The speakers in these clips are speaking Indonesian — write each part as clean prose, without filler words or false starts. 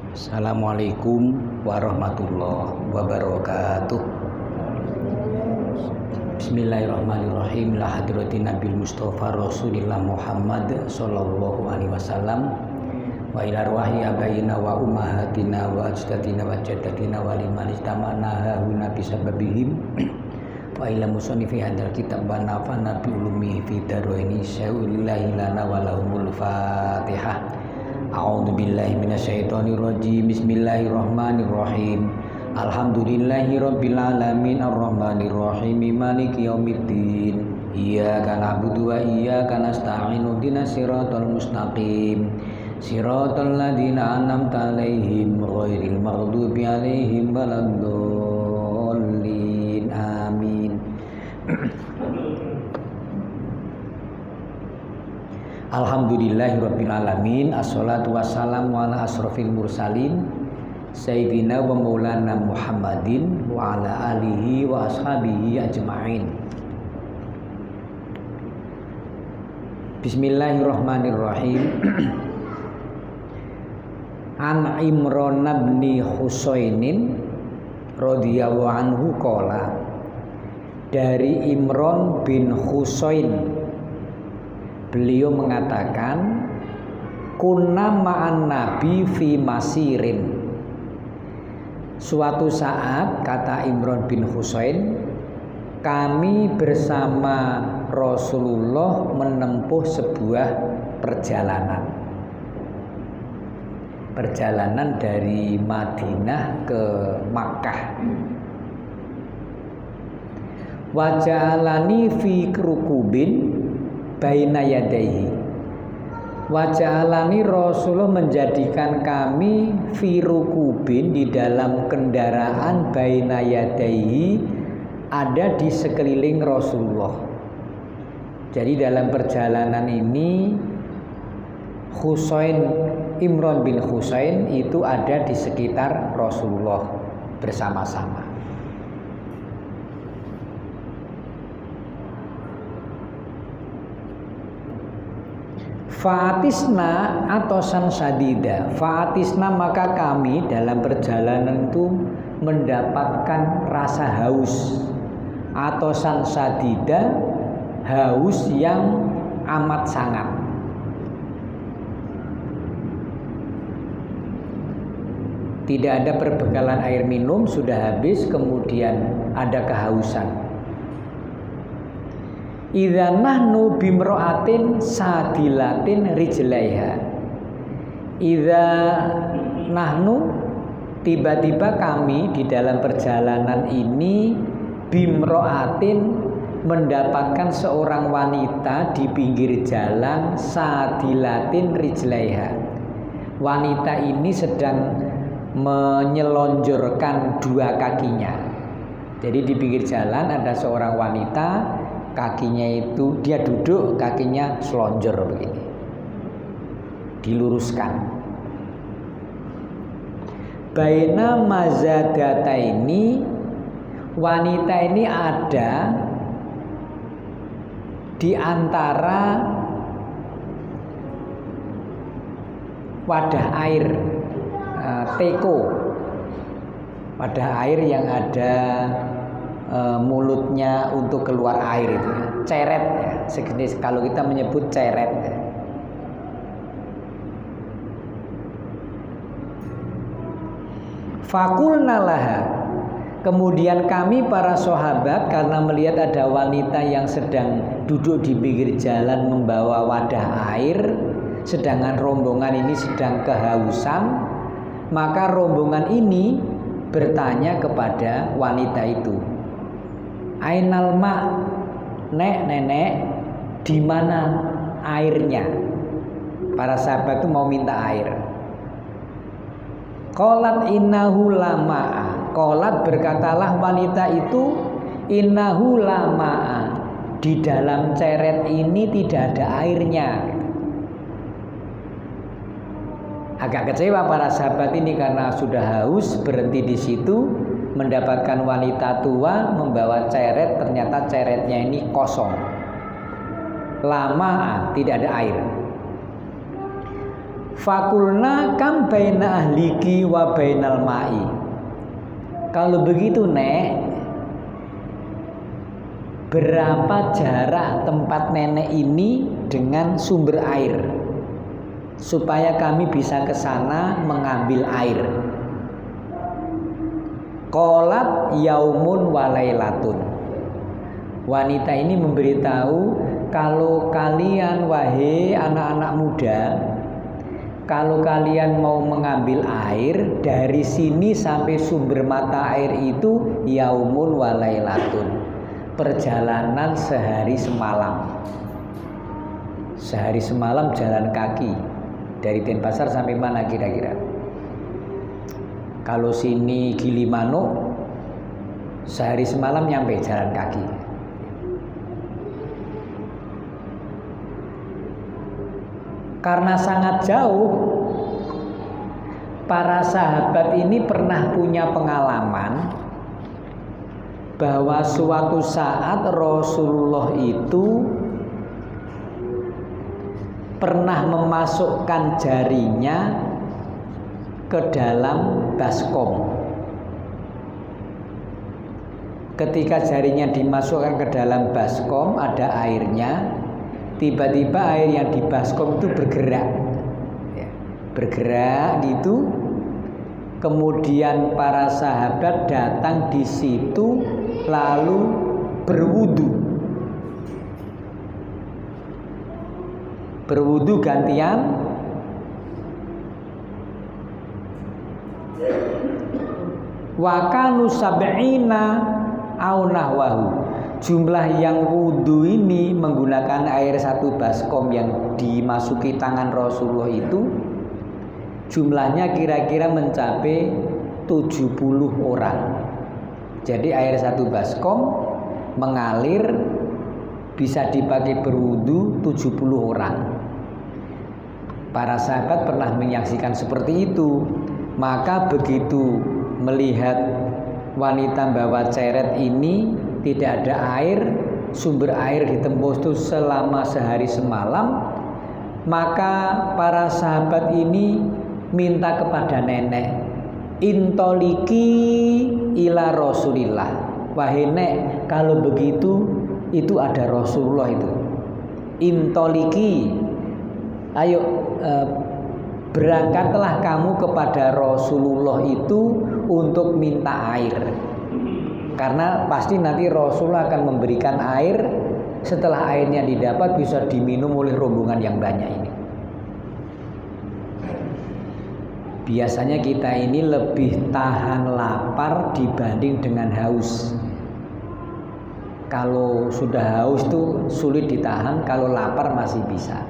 Assalamualaikum warahmatullahi wabarakatuh. Bismillahirrahmanirrahim. La hadratin Nabil Mustafa Rasulillah Muhammad sallallahu alaihi wasallam wa ila arwahi abayina wa ummahatina wa ajdatina wa jaddatina wa liman istama'na hauna bisababihim wa ila musannifi hadzal kitab wa nafa'na bi ulumihi fi daraini syaulillahi lana wa lahumul fatihah. A'udzu billahi minasyaitonir rajim. Bismillahirrahmanirrahim. Alhamdulillahirabbil alamin arrahmanir rahim maliki yaumiddin. Iyyaka na'budu wa iyyaka nasta'in ihdinas siratal mustaqim. Siratal ladzina an'amta 'alaihim ghairil maghdubi 'alaihim waladdallin. Amin. Alhamdulillahirabbil alamin. Assalatu wassalamu ala asrofil mursalin sayyidina wa maulana Muhammadin wa ala alihi wa ashabihi ajma'in. Bismillahirrahmanirrahim. An Imran bin Husainin radhiyallahu anhu qala. Dari Imran bin Husain, beliau mengatakan, kunna ma'an nabi fi masirin. Suatu saat, kata Imran bin Husain, kami bersama Rasulullah menempuh sebuah perjalanan. Perjalanan dari Madinah ke Makkah. Waja'alani fi rukubin baina yadaihi. Waja'alani, Rasulullah menjadikan kami fi rukubin, di dalam kendaraan, baina yadaihi, ada di sekeliling Rasulullah. Jadi dalam perjalanan ini Imran bin Husain itu ada di sekitar Rasulullah bersama-sama. Fa'atisna atosan sadida. Fa'atisna, maka kami dalam perjalanan itu mendapatkan rasa haus. Atosan sadida, haus yang amat sangat. Tidak ada perbekalan air minum, sudah habis, kemudian ada kehausan. Idza nahnu bimra'atin sadilatin rijlaiha. Idza nahnu, tiba-tiba kami di dalam perjalanan ini, bimra'atin, mendapatkan seorang wanita di pinggir jalan, sadilatin rijlaiha. Wanita ini sedang menyelonjorkan dua kakinya. Jadi di pinggir jalan ada seorang wanita, kakinya itu dia duduk, kakinya selonjor begini, diluruskan. Baina mazadata ini, wanita ini ada di antara wadah air, teko, wadah air yang ada mulutnya untuk keluar air itu, ceret ya, sejenis kalau kita menyebut ceret ya. Fakulna laha, kemudian kami para sahabat karena melihat ada wanita yang sedang duduk di pinggir jalan membawa wadah air, sedangkan rombongan ini sedang kehausan, maka rombongan ini bertanya kepada wanita itu, Ainal ma, nenek, di mana airnya? Para sahabat itu mau minta air. Qalat innahu lama'a. Qalat, berkatalah wanita itu, innahu lama'a, di dalam ceret ini tidak ada airnya. Agak kecewa para sahabat ini karena sudah haus, berhenti di situ. Mendapatkan wanita tua membawa ceret, ternyata ceretnya ini kosong. lama tidak ada air. Fakulna kam baina ahliki wa bainal ma'i. Kalau begitu Nek, berapa jarak tempat nenek ini dengan sumber air supaya kami bisa ke sana mengambil air? Qalat yaumun walailatun. Wanita ini memberitahu, kalau kalian wahai anak-anak muda, kalau kalian mau mengambil air dari sini sampai sumber mata air itu yaumun walailatun, perjalanan sehari semalam. Sehari semalam jalan kaki dari Denpasar sampai mana kira-kira? Kalau sini Gilimanuk, sehari semalam nyampe jalan kaki. Karena sangat jauh, para sahabat ini pernah punya pengalaman bahwa suatu saat Rasulullah itu pernah memasukkan jarinya ke dalam baskom. Ketika jarinya dimasukkan ke dalam baskom, ada airnya. Tiba-tiba air yang di baskom itu bergerak, bergerak gitu. Kemudian para sahabat datang di situ lalu berwudu gantian. Wa kanu sab'ina au nahwahu. Jumlah yang wudhu ini menggunakan air satu baskom yang dimasuki tangan Rasulullah itu jumlahnya kira-kira mencapai 70 orang. Jadi air satu baskom mengalir bisa dipakai berwudhu 70 orang. Para sahabat pernah menyaksikan seperti itu. Maka begitu melihat wanita bawa ceret ini tidak ada air, sumber air ditembus itu selama sehari semalam, maka para sahabat ini minta kepada nenek, intoliki ila Rasulillah. Wahai nek, kalau begitu itu ada Rasulullah itu. Intoliki, ayo berangkatlah kamu kepada Rasulullah itu untuk minta air. Karena pasti nanti Rasulullah akan memberikan air. Setelah airnya didapat bisa diminum oleh rombongan yang banyak ini. Biasanya kita ini lebih tahan lapar dibanding dengan haus. Kalau sudah haus itu sulit ditahan, kalau lapar masih bisa.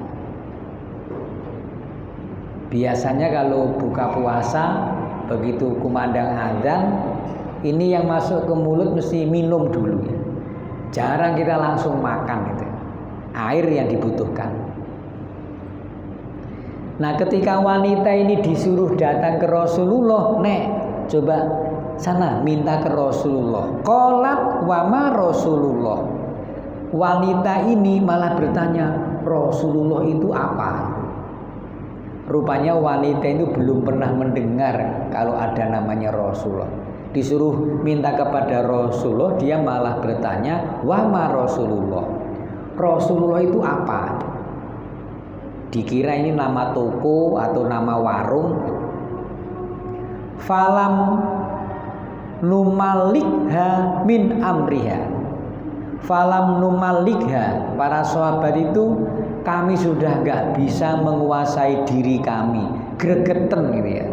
Biasanya kalau buka puasa, begitu kumandang adzan, ini yang masuk ke mulut mesti minum dulu ya. Jarang kita langsung makan gitu. Air yang dibutuhkan. Nah, ketika wanita ini disuruh datang ke Rasulullah, nek, coba sana minta ke Rasulullah. Qalat wa ma Rasulullah. Wanita ini malah bertanya, Rasulullah itu apa? Rupanya wanita itu belum pernah mendengar kalau ada namanya Rasulullah. Disuruh minta kepada Rasulullah, dia malah bertanya, wa ma Rasulullah. Rasulullah itu apa? Dikira ini nama toko atau nama warung. Falam numalikha min amriha. Falam numalikha. Para sahabat itu, kami sudah gak bisa menguasai diri kami. Gregeten gitu ya.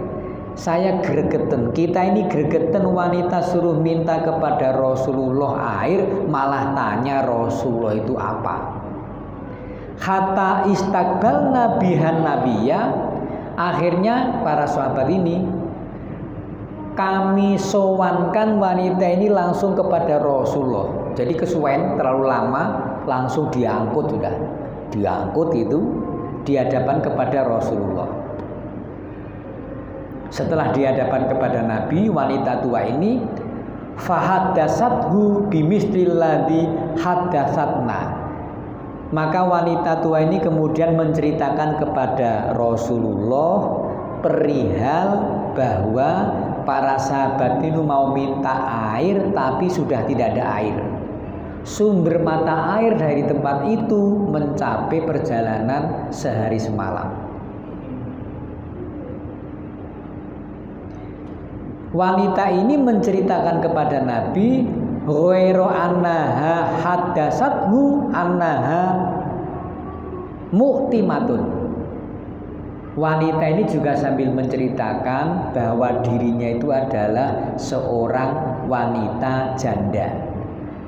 Saya gregeten, kita ini gregeten, wanita suruh minta kepada Rasulullah air, malah tanya Rasulullah itu apa. Hatta istaqbalna bihan nabiyya. Akhirnya para sahabat ini, kami sowankan wanita ini langsung kepada Rasulullah. Jadi kesuwen terlalu lama, langsung diangkut sudah. Diangkut itu di hadapan kepada Rasulullah. Setelah dihadapan kepada Nabi, wanita tua ini fahaddatsathu bimithli ladzi haddatsatna. Maka wanita tua ini kemudian menceritakan kepada Rasulullah perihal bahwa para sahabat itu mau minta air tapi sudah tidak ada air. Sumber mata air dari tempat itu mencapai perjalanan sehari semalam. Wanita ini menceritakan kepada Nabi, ghairu annaha haddatsathu annaha mu'timatun. Wanita ini juga sambil menceritakan bahwa dirinya itu adalah seorang wanita janda.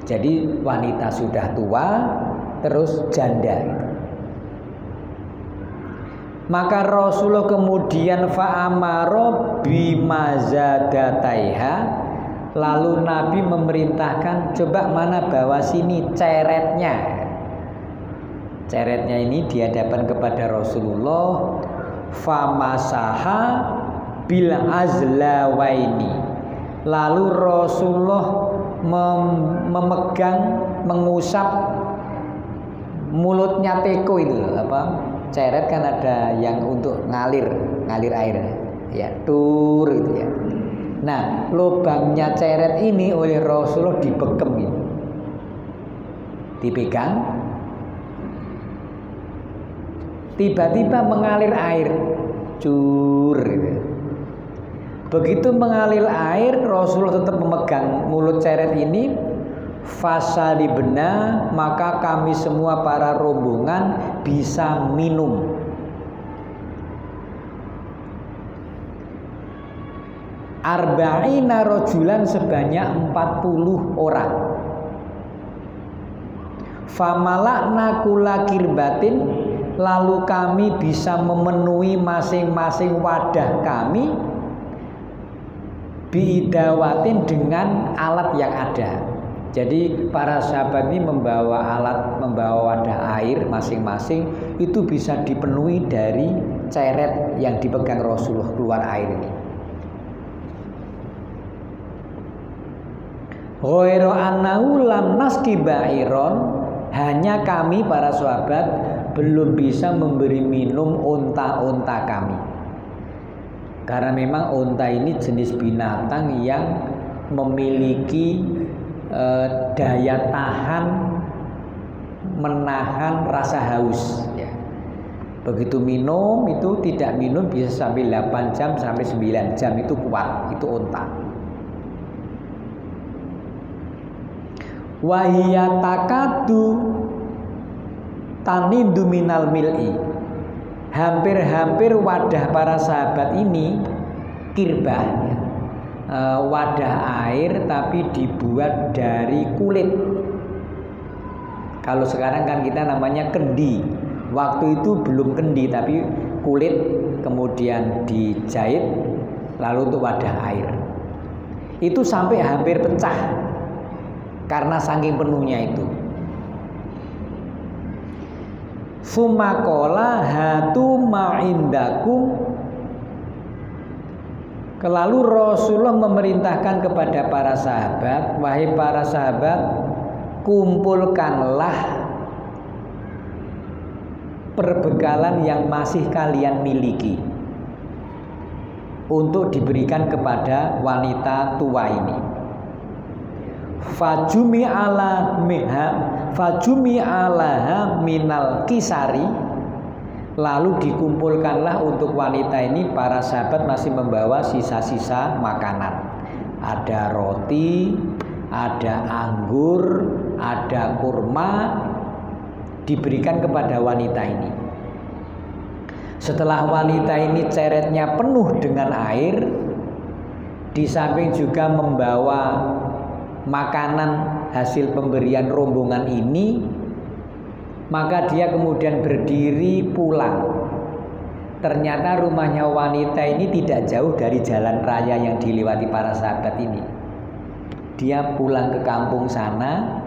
Jadi wanita sudah tua terus janda gitu. Maka Rasulullah kemudian fa'amaro bimazadataiha, lalu Nabi memerintahkan, coba mana bawa sini ceretnya. Ceretnya ini dihadapkan kepada Rasulullah. Famasaha bil azlawaini, lalu Rasulullah memegang, mengusap mulutnya teko itu apa? Ceret kan ada yang untuk ngalir air ya, tur itu ya. Nah, lubangnya ceret ini oleh Rasulullah dibekem gitu. Dipegang, tiba-tiba mengalir air, cur gitu. Begitu mengalir air, Rasulullah tetap memegang mulut ceret ini. Fasalibna, maka kami semua para rombongan bisa minum. Arba'ina rojulan, sebanyak 40 orang. Famalakna kula kirbatin, lalu kami bisa memenuhi masing-masing wadah kami biidawatin, dengan alat yang ada. Jadi para sahabat ini membawa wadah air masing-masing, itu bisa dipenuhi dari ceret yang dipegang Rasulullah keluar air ini. Ghairu annahu lam naski ba'iron, hanya kami para sahabat belum bisa memberi minum unta-unta kami. Karena memang unta ini jenis binatang yang memiliki daya tahan menahan rasa haus ya. Begitu minum itu, tidak minum bisa sampai 8 jam sampai 9 jam, itu kuat, itu unta. Wahiyatakadu tanidu minal mil'i, hampir-hampir wadah para sahabat ini kirbah ya. Wadah air tapi dibuat dari kulit. Kalau sekarang kan kita namanya kendi. Waktu itu belum kendi tapi kulit, kemudian dijahit lalu untuk wadah air. Itu sampai hampir pecah karena saking penuhnya itu. Sumakola hatu ma'indakum, lalu Rasulullah memerintahkan kepada para sahabat, wahai para sahabat, kumpulkanlah perbekalan yang masih kalian miliki untuk diberikan kepada wanita tua ini. Fajumi alaha minal kisari, lalu dikumpulkanlah untuk wanita ini. Para sahabat masih membawa sisa-sisa makanan. Ada roti, ada anggur, ada kurma, diberikan kepada wanita ini. Setelah wanita ini ceretnya penuh dengan air, di samping juga membawa makanan hasil pemberian rombongan ini, maka dia kemudian berdiri pulang. Ternyata rumahnya wanita ini tidak jauh dari jalan raya yang dilewati para sahabat ini. Dia pulang ke kampung sana,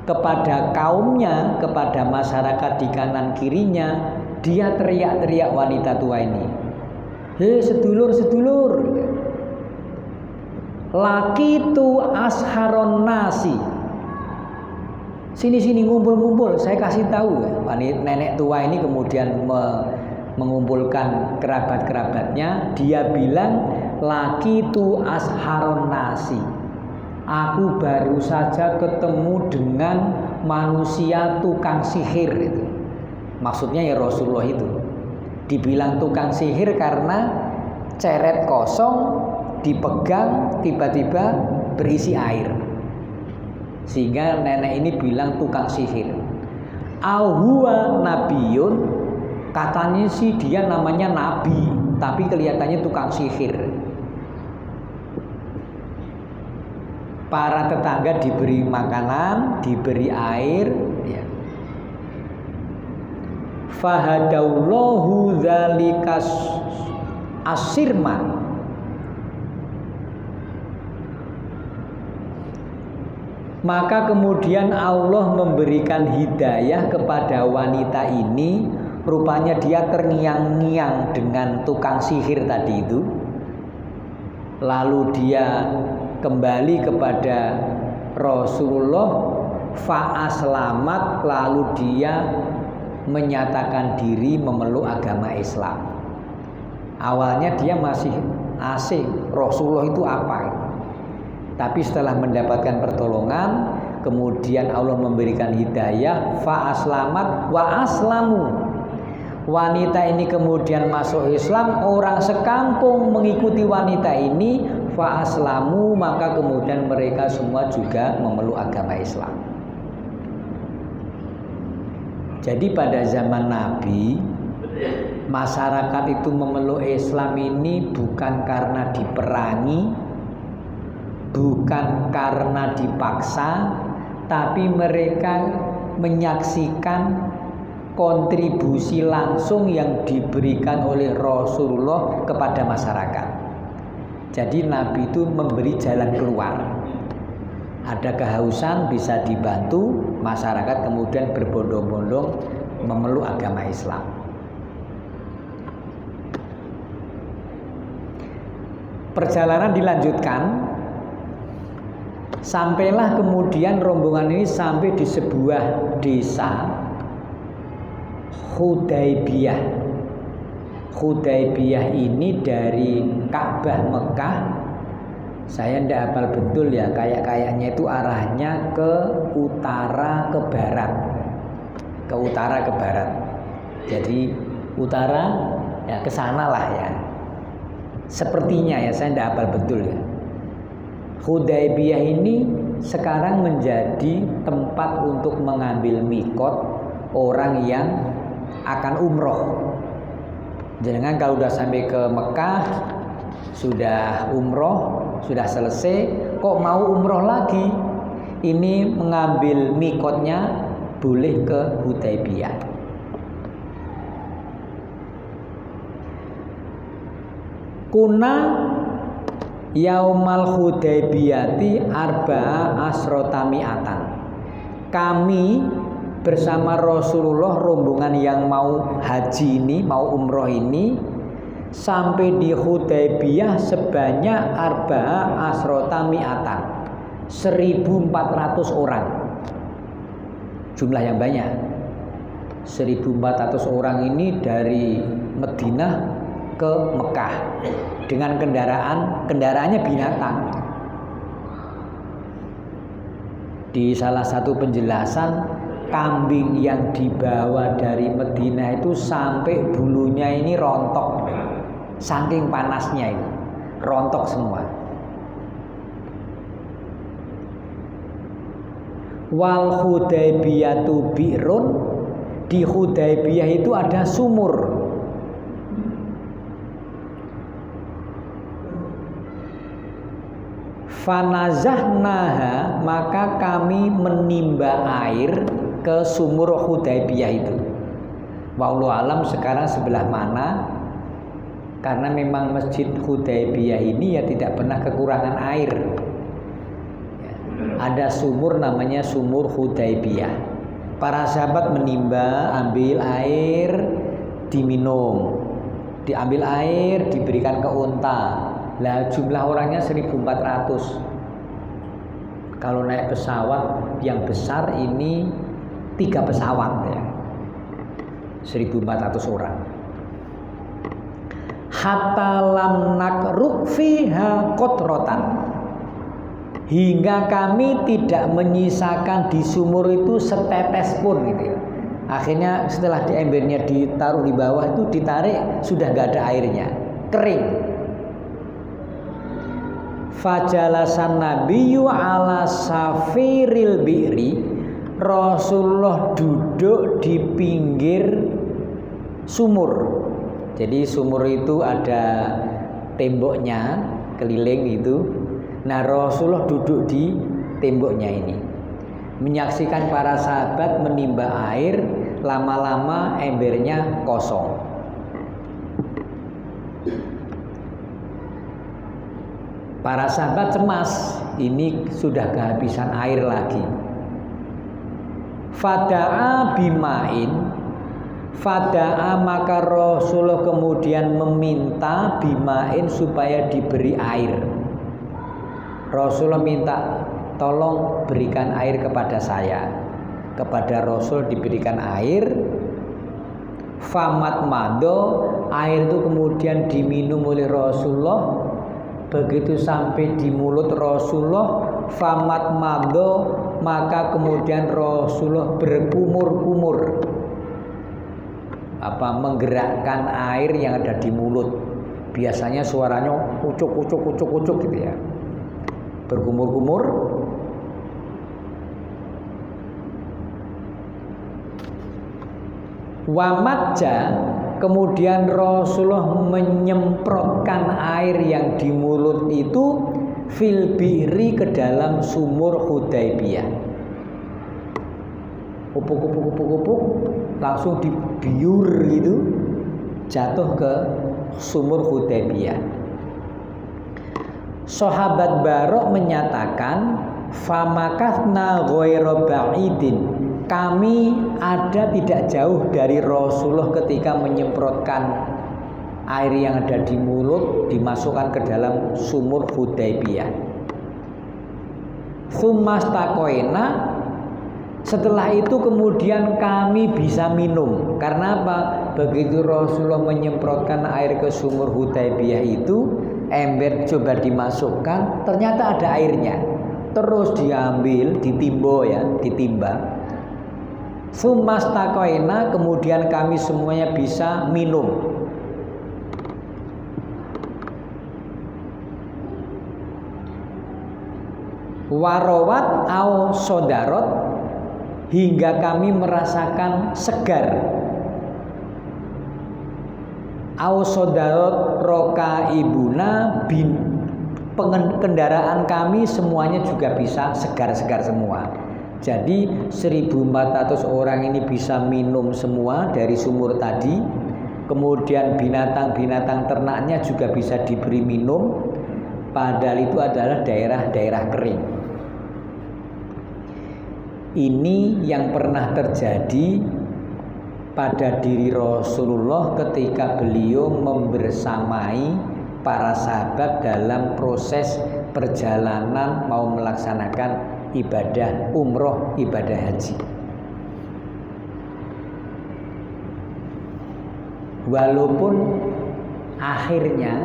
kepada kaumnya, kepada masyarakat di kanan kirinya, dia teriak-teriak wanita tua ini, "Hei sedulur-sedulur, laki tu asharon nasi, Sini ngumpul-ngumpul, saya kasih tahu. Nenek tua ini kemudian mengumpulkan kerabat-kerabatnya. Dia bilang, laki tu asharon nasi. Aku baru saja ketemu dengan manusia tukang sihir itu. Maksudnya ya Rasulullah itu. Dibilang tukang sihir karena ceret kosong dipegang tiba-tiba berisi air. Sehingga nenek ini bilang tukang sihir. Huwa nabiyun, katanya sih dia namanya nabi, tapi kelihatannya tukang sihir. Para tetangga diberi makanan, diberi air, ya. Fahadallahu dzalikas asirma. Maka kemudian Allah memberikan hidayah kepada wanita ini. Rupanya dia terngiang-ngiang dengan tukang sihir tadi itu. Lalu dia kembali kepada Rasulullah, fa'aslamat, lalu dia menyatakan diri memeluk agama Islam. Awalnya dia masih asing, Rasulullah itu apa? Tapi setelah mendapatkan pertolongan, kemudian Allah memberikan hidayah, fa'aslamat wa aslamu. Wanita ini kemudian masuk Islam, orang sekampung mengikuti wanita ini, fa'aslamu, maka kemudian mereka semua juga memeluk agama Islam. Jadi pada zaman Nabi, masyarakat itu memeluk Islam ini bukan karena diperangi, bukan karena dipaksa, tapi mereka menyaksikan kontribusi langsung yang diberikan oleh Rasulullah kepada masyarakat. Jadi Nabi itu memberi jalan keluar. Ada kehausan bisa dibantu, masyarakat kemudian berbondong-bondong memeluk agama Islam. Perjalanan dilanjutkan. Sampailah kemudian rombongan ini sampai di sebuah desa Hudaybiyah. Hudaybiyah ini dari Ka'bah Mekah. Saya tidak hafal betul ya, kayaknya itu arahnya ke utara ke barat. Ke utara ke barat. Jadi utara ya ke sana lah ya. Sepertinya ya, saya tidak hafal betul ya. Hudaybiyah ini sekarang menjadi tempat untuk mengambil mikot orang yang akan umroh. Jangan kalau sudah sampai ke Mekah, sudah umroh, sudah selesai, kok mau umroh lagi? Ini mengambil mikotnya boleh ke Hudaybiyah. Kuna yaumal Hudaybiyati arba'a asrotami'atan. Kami bersama Rasulullah, rombongan yang mau haji ini, mau umroh ini, sampai di Hudaybiyah sebanyak arba'a asrotami'atan, 1.400 orang. Jumlah yang banyak. 1.400 orang ini dari Madinah ke Mekah dengan kendaraannya binatang. Di salah satu penjelasan, kambing yang dibawa dari Madinah itu sampai bulunya ini rontok, saking panasnya itu rontok semua. Wal Hudaybiyatu bi'run, di Hudaybiyah itu ada sumur. Fanazahnaha, maka kami menimba air ke sumur Hudaybiyah itu. Wallahu alam sekarang sebelah mana, karena memang masjid Hudaybiyah ini ya tidak pernah kekurangan air. Ada sumur namanya sumur Hudaybiyah. Para sahabat menimba, ambil air, diminum, diambil air, diberikan ke unta. Lah jumlah orangnya 1.400. Kalau naik pesawat yang besar ini 3 pesawat ya. 1.400 orang. Hatta lam nakruk fiha qatratan. Hingga kami tidak menyisakan di sumur itu setetes pun gitu ya. Akhirnya setelah di embernya ditaruh di bawah itu ditarik sudah gak ada airnya, kering. Fajalasan nabiyyu ala safiril bi'ri. Rasulullah duduk di pinggir sumur. Jadi sumur itu ada temboknya keliling itu. Nah, Rasulullah duduk di temboknya ini, menyaksikan para sahabat menimba air, lama-lama embernya kosong. Para sahabat cemas, ini sudah kehabisan air lagi. Fada'a bimain, fada'a maka Rasulullah kemudian meminta bimain supaya diberi air. Rasulullah minta tolong berikan air kepada saya. Kepada Rasul diberikan air. Famat mado, air itu kemudian diminum oleh Rasulullah. Begitu sampai di mulut Rasulullah, famat mado, maka kemudian Rasulullah berkumur-kumur, menggerakkan air yang ada di mulut. Biasanya suaranya ucuk gitu ya. Berkumur-kumur. Wamatja, kemudian Rasulullah menyemprotkan air yang di mulut itu fil bi'ri ke dalam sumur Hudaybiyah. Upuk langsung dibiur gitu, jatuh ke sumur Hudaybiyah. Sahabat Barok menyatakan, famakathna ghairu ba'idin, kami ada tidak jauh dari Rasulullah ketika menyemprotkan air yang ada di mulut dimasukkan ke dalam sumur Hudaybiyah. Tsummastakoina, setelah itu kemudian kami bisa minum. Karena apa? Begitu Rasulullah menyemprotkan air ke sumur Hudaybiyah itu, ember coba dimasukkan, ternyata ada airnya. Terus diambil, ditimba. Tsummastakoina, kemudian kami semuanya bisa minum. Warawat au sodarot, hingga kami merasakan segar. Au sodarot roka ibuna bin, kendaraan kami semuanya juga bisa segar-segar semua. Jadi 1.400 orang ini bisa minum semua dari sumur tadi. Kemudian binatang-binatang ternaknya juga bisa diberi minum. Padahal itu adalah daerah-daerah kering. Ini yang pernah terjadi pada diri Rasulullah ketika beliau membersamai para sahabat dalam proses perjalanan mau melaksanakan ibadah umroh, ibadah haji. Walaupun akhirnya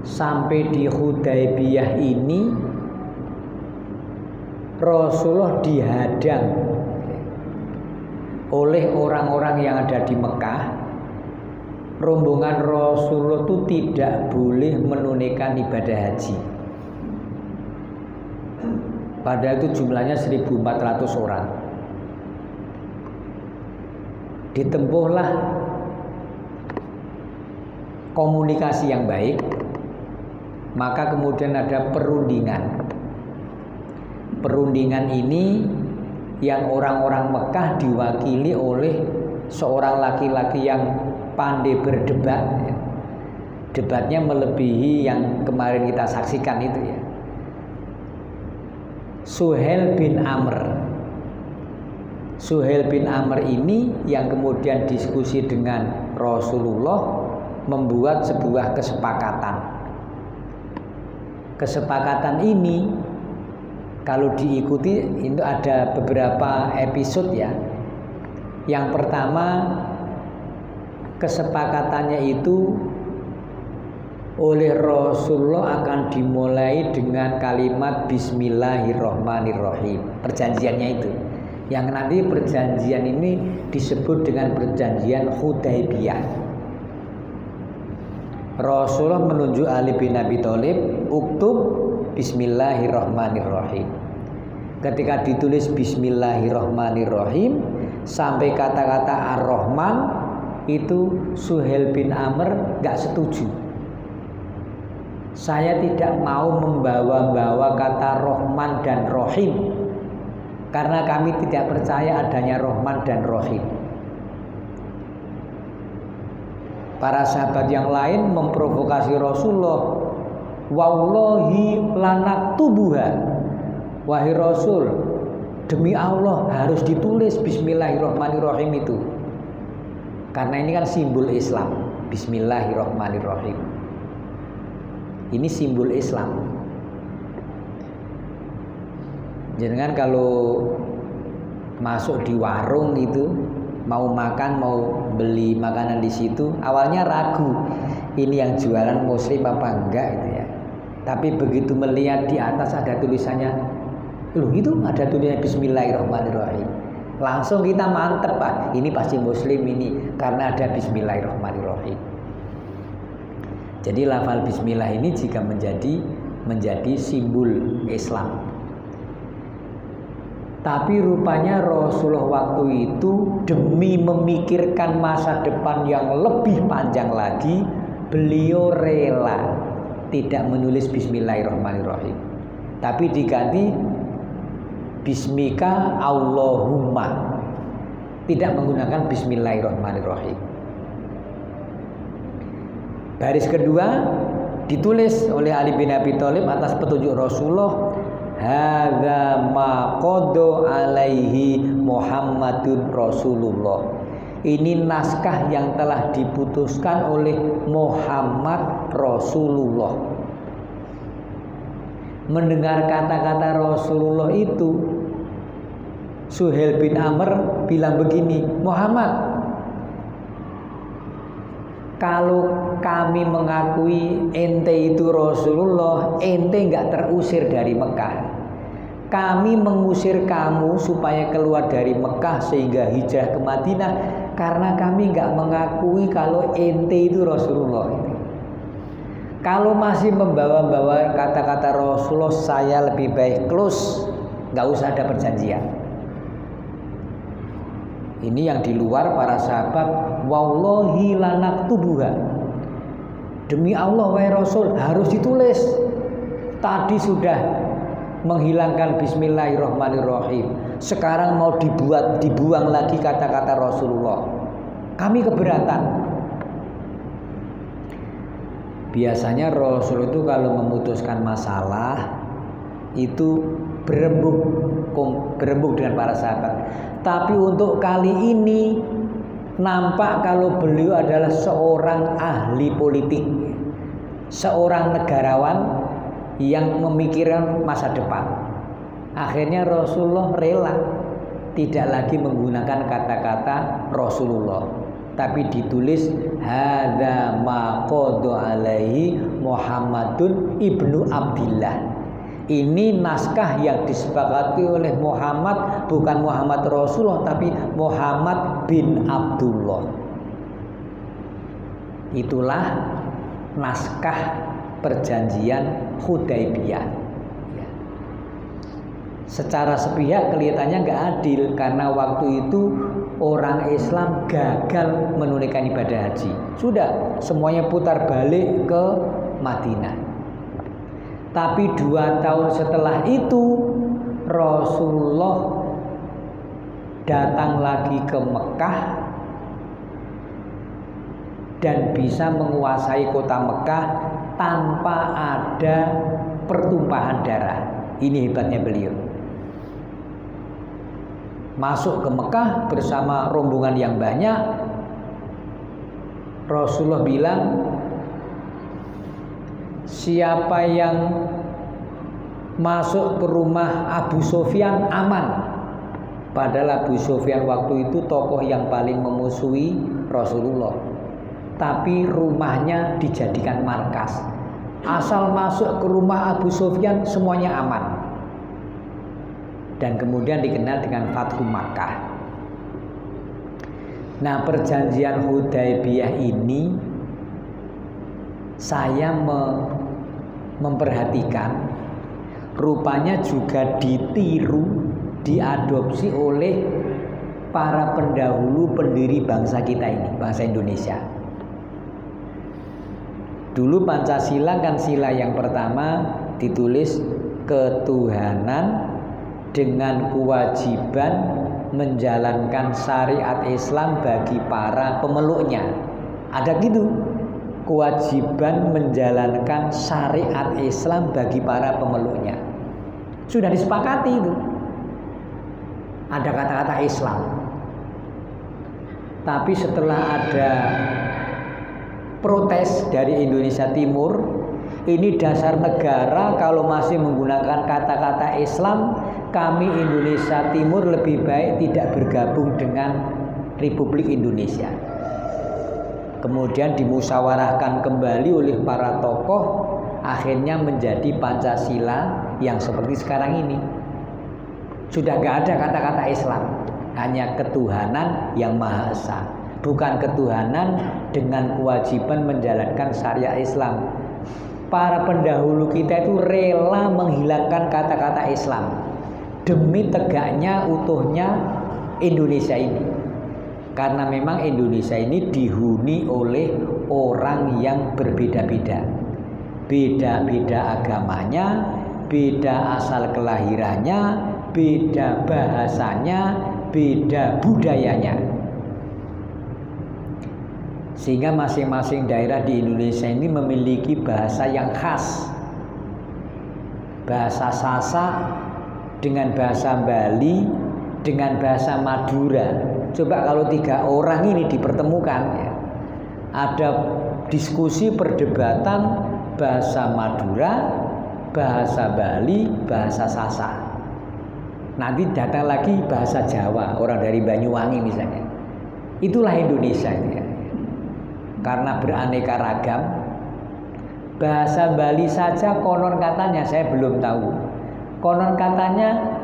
sampai di Hudaybiyah ini Rasulullah dihadang oleh orang-orang yang ada di Mekah. Rombongan Rasulullah itu tidak boleh menunaikan ibadah haji. Padahal itu jumlahnya 1.400 orang. Ditempuhlah komunikasi yang baik, maka kemudian ada perundingan. Perundingan ini yang orang-orang Mekah diwakili oleh seorang laki-laki yang pandai berdebat. Debatnya melebihi yang kemarin kita saksikan itu ya. Suhail bin Amr. Suhail bin Amr ini yang kemudian diskusi dengan Rasulullah membuat sebuah kesepakatan. Kesepakatan ini kalau diikuti itu ada beberapa episode ya. Yang pertama, kesepakatannya itu oleh Rasulullah akan dimulai dengan kalimat Bismillahirrahmanirrahim. Perjanjiannya itu. Yang nanti perjanjian ini disebut dengan perjanjian Hudaybiyah. Rasulullah menunjuk Ali bin Abi Thalib, uktub Bismillahirrahmanirrahim. Ketika ditulis Bismillahirrahmanirrahim sampai kata-kata Ar-Rahman, itu Suhail bin Amr gak setuju. Saya tidak mau membawa-bawa kata Rahman dan Rahim, karena kami tidak percaya adanya Rahman dan Rahim. Para sahabat yang lain memprovokasi Rasulullah, wallahi lanaktubuha, wahai Rasul, demi Allah harus ditulis Bismillahirrahmanirrahim itu, karena ini kan simbol Islam. Bismillahirrahmanirrahim ini simbol Islam. Jangan kalau masuk di warung itu, mau makan, mau beli makanan di situ, awalnya ragu, ini yang jualan muslim apa enggak gitu ya. Tapi begitu melihat di atas ada tulisannya, loh itu ada tulisannya Bismillahirrahmanirrahim, langsung kita mantep, Pak, ini pasti muslim ini, karena ada Bismillahirrahmanirrahim. Jadi lafal Bismillah ini jika menjadi simbol Islam. Tapi rupanya Rasulullah waktu itu demi memikirkan masa depan yang lebih panjang lagi, beliau rela tidak menulis Bismillahirrahmanirrahim, tapi diganti Bismika Allahumma, tidak menggunakan Bismillahirrahmanirrahim. Baris kedua ditulis oleh Ali bin Abi Thalib atas petunjuk Rasulullah, hadza ma qada alaihi Muhammadun Rasulullah. Ini naskah yang telah diputuskan oleh Muhammad Rasulullah. Mendengar kata-kata Rasulullah itu, Suhail bin Amr bilang begini, Muhammad, kalau kami mengakui ente itu Rasulullah, ente nggak terusir dari Mekah. Kami mengusir kamu supaya keluar dari Mekah sehingga hijrah ke Madinah, karena kami nggak mengakui kalau ente itu Rasulullah. Kalau masih membawa-bawa kata-kata Rasulullah, saya lebih baik close, nggak usah ada perjanjian. Ini yang di luar para sahabat, wallahi lanaktubuha, demi Allah wahai Rasul harus ditulis. Tadi sudah menghilangkan Bismillahirrahmanirrahim, sekarang mau dibuang lagi kata-kata Rasulullah. Kami keberatan. Biasanya Rasul itu kalau memutuskan masalah itu berembuk dengan para sahabat. Tapi untuk kali ini nampak kalau beliau adalah seorang ahli politik, seorang negarawan yang memikirkan masa depan. Akhirnya Rasulullah rela tidak lagi menggunakan kata-kata Rasulullah, tapi ditulis hadza ma qada alaihi Muhammadun ibnu Abdillah. Ini naskah yang disepakati oleh Muhammad, bukan Muhammad Rasulullah, tapi Muhammad bin Abdullah. Itulah naskah perjanjian Hudaybiyah. Secara sepihak kelihatannya nggak adil, karena waktu itu orang Islam gagal menunaikan ibadah haji. Sudah semuanya putar balik ke Madinah. Tapi 2 tahun setelah itu Rasulullah datang lagi ke Mekah dan bisa menguasai kota Mekah tanpa ada pertumpahan darah. Ini hebatnya beliau. Masuk ke Mekah bersama rombongan yang banyak. Rasulullah bilang, siapa yang masuk ke rumah Abu Sufyan aman. Padahal Abu Sufyan waktu itu tokoh yang paling memusuhi Rasulullah. Tapi rumahnya dijadikan markas. Asal masuk ke rumah Abu Sufyan semuanya aman. Dan kemudian dikenal dengan Fathu Makkah. Nah, perjanjian Hudaybiyah ini saya memperhatikan rupanya juga ditiru, diadopsi oleh para pendahulu pendiri bangsa kita ini, bangsa Indonesia. Dulu Pancasila kan sila yang pertama ditulis ketuhanan dengan kewajiban menjalankan syariat Islam bagi para pemeluknya. Ada gitu, kewajiban menjalankan syariat Islam bagi para pemeluknya. Sudah disepakati itu. Ada kata-kata Islam. Tapi setelah ada protes dari Indonesia Timur, ini dasar negara kalau masih menggunakan kata-kata Islam, kami Indonesia Timur lebih baik tidak bergabung dengan Republik Indonesia. Kemudian dimusyawarahkan kembali oleh para tokoh, akhirnya menjadi Pancasila yang seperti sekarang ini. Sudah gak ada kata-kata Islam, hanya ketuhanan yang Maha Esa. Bukan ketuhanan dengan kewajiban menjalankan syariat Islam. Para pendahulu kita itu rela menghilangkan kata-kata Islam demi tegaknya utuhnya Indonesia ini. Karena memang Indonesia ini dihuni oleh orang yang berbeda-beda. Beda-beda agamanya, beda asal kelahirannya, beda bahasanya, beda budayanya. Sehingga masing-masing daerah di Indonesia ini memiliki bahasa yang khas. Bahasa Sasak dengan bahasa Bali dengan bahasa Madura. Coba kalau 3 orang ini dipertemukan ya, ada diskusi perdebatan bahasa Madura, bahasa Bali, bahasa Sasak. Nanti datang lagi bahasa Jawa, orang dari Banyuwangi misalnya. Itulah Indonesia ini ya. Karena beraneka ragam. Bahasa Bali saja konon katanya, saya belum tahu. Konon katanya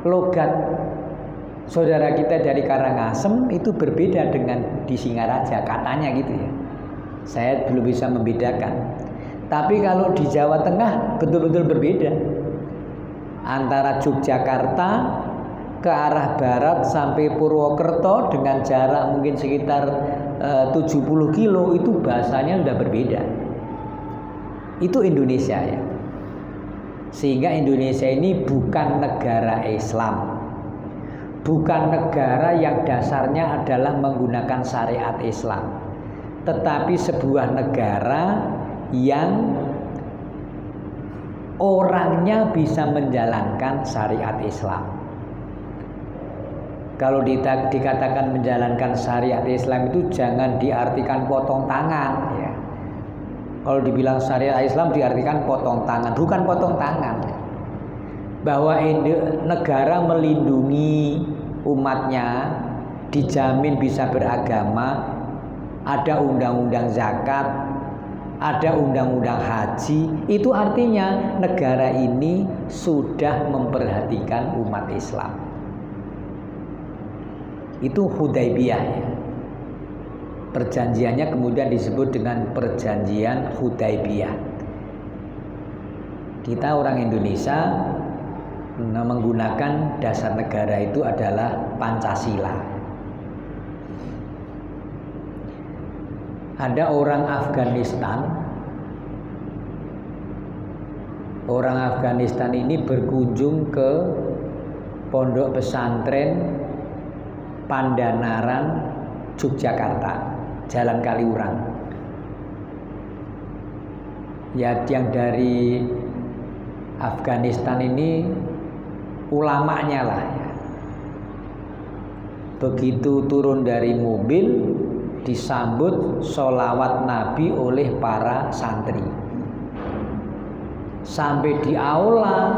logat saudara kita dari Karangasem itu berbeda dengan di Singaraja, katanya gitu ya. Saya belum bisa membedakan. Tapi kalau di Jawa Tengah betul-betul berbeda. Antara Yogyakarta ke arah barat sampai Purwokerto dengan jarak mungkin sekitar 70 kilo itu bahasanya sudah berbeda. Itu Indonesia ya. Sehingga Indonesia ini bukan negara Islam, bukan negara yang dasarnya adalah menggunakan syariat Islam, tetapi sebuah negara yang orangnya bisa menjalankan syariat Islam. Kalau dikatakan menjalankan syariat Islam itu jangan diartikan potong tangan ya. Kalau dibilang syariat Islam diartikan potong tangan, bukan potong tangan. Bahwa negara melindungi umatnya, dijamin bisa beragama, ada undang-undang zakat, ada undang-undang haji, itu artinya negara ini sudah memperhatikan umat Islam. Itu Hudaybiyah ya. Perjanjiannya kemudian disebut dengan perjanjian Hudaybiyah. Kita orang Indonesia menggunakan dasar negara itu adalah Pancasila. Ada orang Afghanistan. Orang Afghanistan ini berkunjung ke pondok pesantren Pandanaran, Yogyakarta, Jalan Kaliurang. Ya, yang dari Afghanistan ini ulamanya lah ya. Begitu turun dari mobil disambut sholawat Nabi oleh para santri. Sampai di aula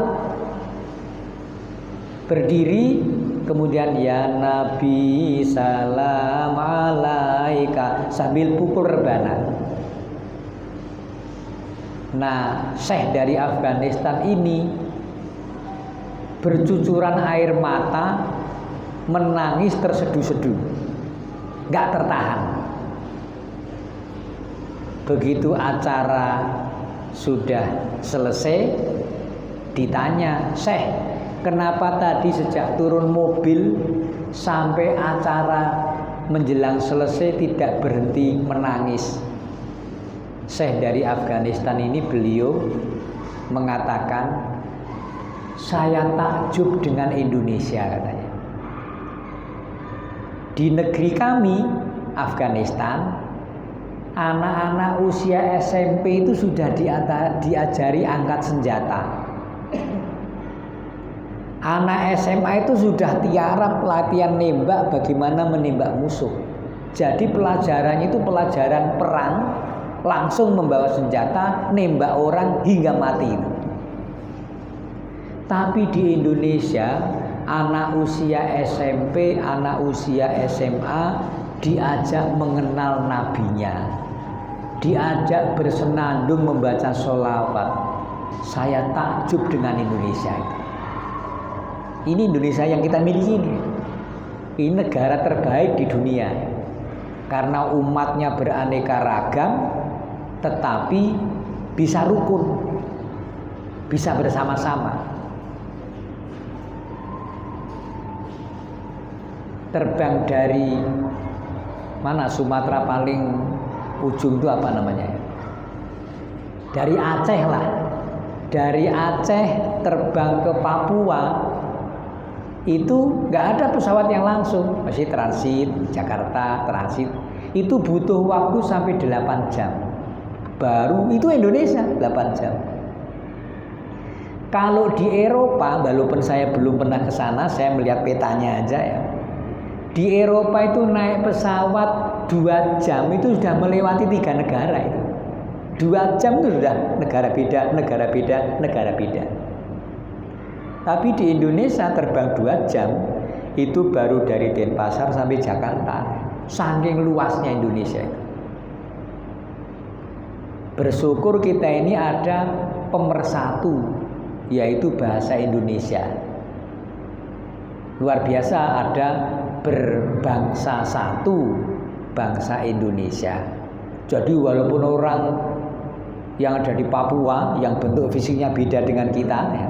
berdiri, kemudian ya Nabi salam alaika sambil pukul rebana. Nah, syekh dari Afghanistan ini bercucuran air mata, menangis terseduh-seduh, gak tertahan. Begitu acara sudah selesai, ditanya, "Syekh, kenapa tadi sejak turun mobil sampai acara menjelang selesai tidak berhenti menangis?" Syekh dari Afghanistan ini beliau mengatakan, "Saya takjub dengan Indonesia," katanya. Di negeri kami, Afghanistan, anak-anak usia SMP itu sudah diajari angkat senjata. Anak SMA itu sudah tiarap latihan nembak, bagaimana menembak musuh. Jadi pelajarannya itu pelajaran perang, langsung membawa senjata, nembak orang hingga mati. Tapi di Indonesia, anak usia SMP, anak usia SMA diajak mengenal nabinya, diajak bersenandung membaca sholawat. Saya takjub dengan Indonesia itu. Ini Indonesia yang kita miliki ini. Ini negara terbaik di dunia. Karena umatnya beraneka ragam, tetapi bisa rukun, bisa bersama-sama. Terbang dari mana, Sumatera paling ujung itu apa namanya? Dari Aceh lah. Dari Aceh terbang ke Papua itu nggak ada pesawat yang langsung, masih transit Jakarta, transit. Itu butuh waktu sampai 8 jam. Baru itu Indonesia 8 jam. Kalau di Eropa, walaupun saya belum pernah ke sana, saya melihat petanya aja ya. Di Eropa itu naik pesawat 2 jam itu sudah melewati 3 negara itu. 2 jam itu sudah negara beda, negara beda, negara beda. Tapi di Indonesia terbang 2 jam itu baru dari Denpasar sampai Jakarta. Saking luasnya Indonesia itu. Bersyukur kita ini ada pemersatu, yaitu bahasa Indonesia. Luar biasa, ada berbangsa satu, bangsa Indonesia. Jadi walaupun orang yang ada di Papua yang bentuk fisiknya beda dengan kita ya,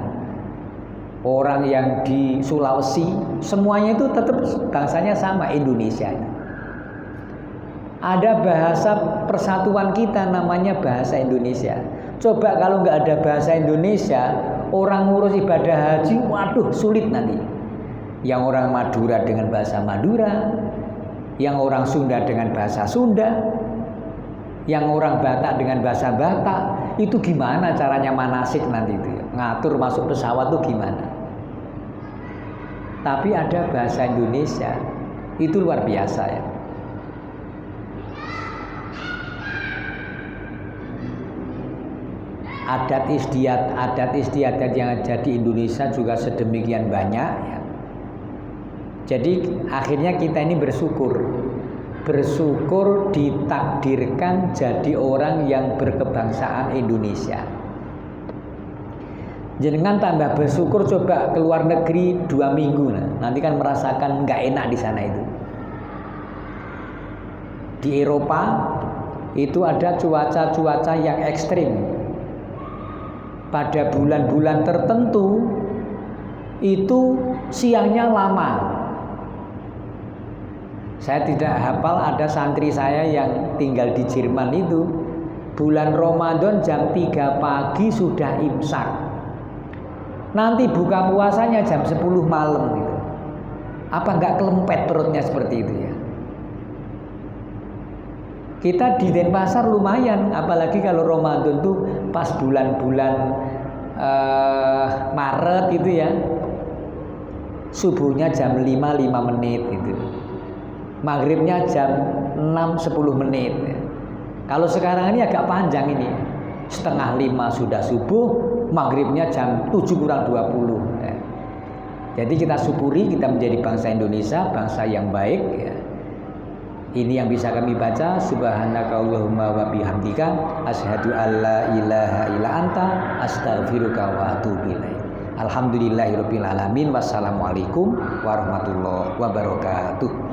orang yang di Sulawesi, semuanya itu tetap bangsanya sama, Indonesia. Ada bahasa persatuan kita namanya bahasa Indonesia. Coba kalau nggak ada bahasa Indonesia, orang ngurus ibadah haji, waduh sulit nanti. Yang orang Madura dengan bahasa Madura, yang orang Sunda dengan bahasa Sunda, yang orang Batak dengan bahasa Batak, itu gimana caranya manasik nanti itu ya? Ngatur masuk pesawat itu gimana? Tapi ada bahasa Indonesia, itu luar biasa ya. Adat istiadat yang ada di Indonesia juga sedemikian banyak ya. Jadi akhirnya kita ini bersyukur ditakdirkan jadi orang yang berkebangsaan Indonesia. Jangan tambah bersyukur, coba ke luar negeri 2 minggu, nanti kan merasakan nggak enak di sana itu. Di Eropa itu ada cuaca yang ekstrim. Pada bulan-bulan tertentu itu siangnya lama. Saya tidak hafal, ada santri saya yang tinggal di Jerman itu, bulan Ramadan jam 3 pagi sudah imsak. Nanti buka puasanya jam 10 malam gitu. Apa nggak kelempet perutnya seperti itu ya? Kita di Denpasar lumayan, apalagi kalau Ramadan tuh pas bulan-bulan Maret gitu ya. Subuhnya jam 5 menit gitu. Maghribnya jam 6-10 menit. Kalau sekarang ini agak panjang ini. 4:30 sudah subuh, maghribnya jam 7 kurang 20. Jadi kita syukuri kita menjadi bangsa Indonesia, bangsa yang baik ya. Ini yang bisa kami baca. Subhanakallahumma wa bihamdika asyhadu alla ilaha illa anta astaghfiruka wa atubu ilaik. Alhamdulillahirabbil alamin. Wassalamualaikum warahmatullahi wabarakatuh.